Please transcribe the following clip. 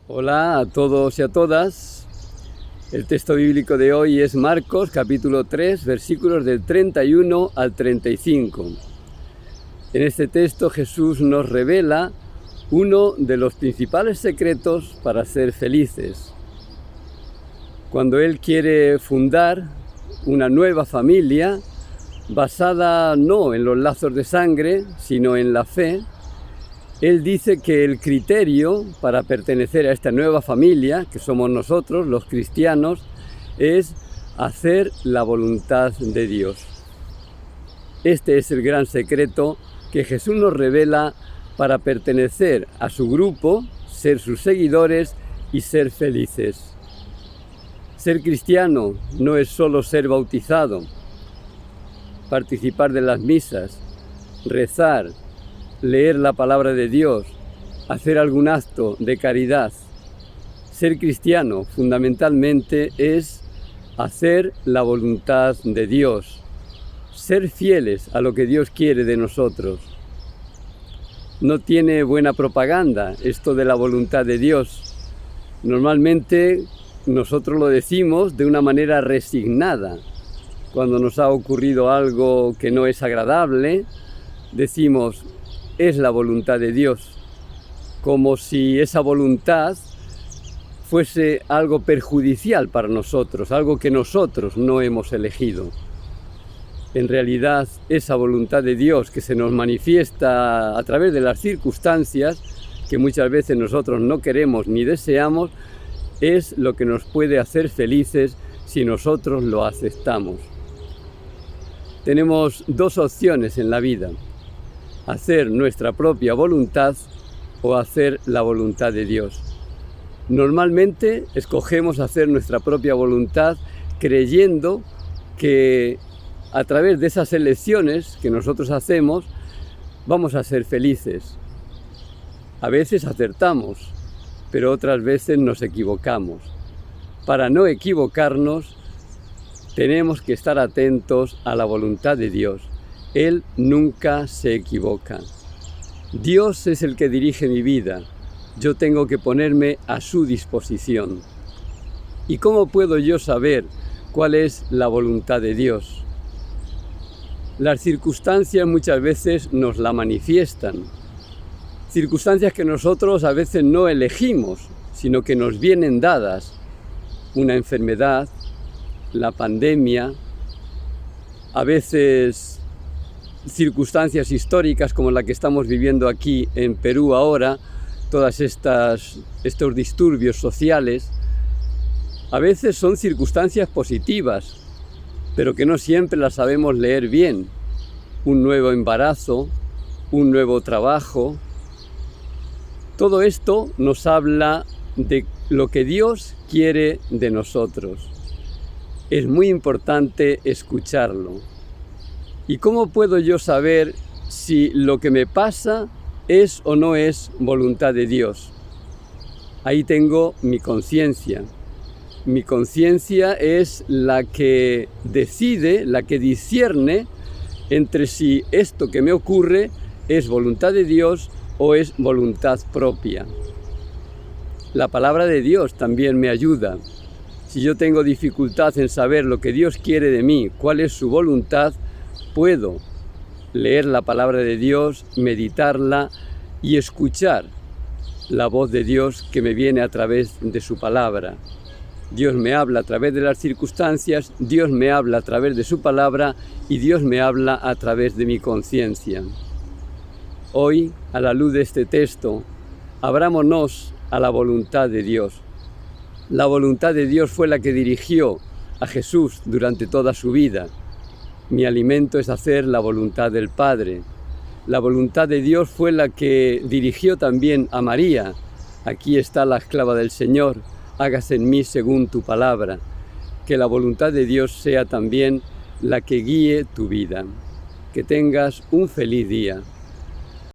Hola a todos y a todas. El texto bíblico de hoy es Marcos capítulo 3, versículos del 31 al 35. En este texto Jesús nos revela uno de los principales secretos para ser felices. Cuando Él quiere fundar una nueva familia basada no en los lazos de sangre, sino en la fe, Él dice que el criterio para pertenecer a esta nueva familia, que somos nosotros, los cristianos, es hacer la voluntad de Dios. Este es el gran secreto que Jesús nos revela para pertenecer a su grupo, ser sus seguidores y ser felices. Ser cristiano no es solo ser bautizado, participar de las misas, rezar, leer la palabra de Dios, hacer algún acto de caridad. Ser cristiano fundamentalmente es hacer la voluntad de Dios, ser fieles a lo que Dios quiere de nosotros. No tiene buena propaganda esto de la voluntad de Dios. Normalmente nosotros lo decimos de una manera resignada. Cuando nos ha ocurrido algo que no es agradable, decimos, es la voluntad de Dios, como si esa voluntad fuese algo perjudicial para nosotros, algo que nosotros no hemos elegido. En realidad, esa voluntad de Dios que se nos manifiesta a través de las circunstancias, que muchas veces nosotros no queremos ni deseamos, es lo que nos puede hacer felices si nosotros lo aceptamos. Tenemos dos opciones en la vida: hacer nuestra propia voluntad o hacer la voluntad de Dios. Normalmente escogemos hacer nuestra propia voluntad creyendo que a través de esas elecciones que nosotros hacemos vamos a ser felices. A veces acertamos, pero otras veces nos equivocamos. Para no equivocarnos, tenemos que estar atentos a la voluntad de Dios. Él nunca se equivoca. Dios es el que dirige mi vida. Yo tengo que ponerme a su disposición. ¿Y cómo puedo yo saber cuál es la voluntad de Dios? Las circunstancias muchas veces nos la manifiestan. Circunstancias que nosotros a veces no elegimos, sino que nos vienen dadas. Una enfermedad, la pandemia, a veces circunstancias históricas como la que estamos viviendo aquí en Perú ahora, todos estos disturbios sociales. A veces son circunstancias positivas, pero que no siempre las sabemos leer bien. Un nuevo embarazo, un nuevo trabajo. Todo esto nos habla de lo que Dios quiere de nosotros. Es muy importante escucharlo. ¿Y cómo puedo yo saber si lo que me pasa es o no es voluntad de Dios? Ahí tengo mi conciencia. Mi conciencia es la que decide, la que discierne entre si esto que me ocurre es voluntad de Dios o es voluntad propia. La palabra de Dios también me ayuda. Si yo tengo dificultad en saber lo que Dios quiere de mí, cuál es su voluntad, puedo leer la palabra de Dios, meditarla y escuchar la voz de Dios que me viene a través de su palabra. Dios me habla a través de las circunstancias, Dios me habla a través de su palabra y Dios me habla a través de mi conciencia. Hoy, a la luz de este texto, abrámonos a la voluntad de Dios. La voluntad de Dios fue la que dirigió a Jesús durante toda su vida. Mi alimento es hacer la voluntad del Padre. La voluntad de Dios fue la que dirigió también a María. Aquí está la esclava del Señor, hágase en mí según tu palabra. Que la voluntad de Dios sea también la que guíe tu vida. Que tengas un feliz día.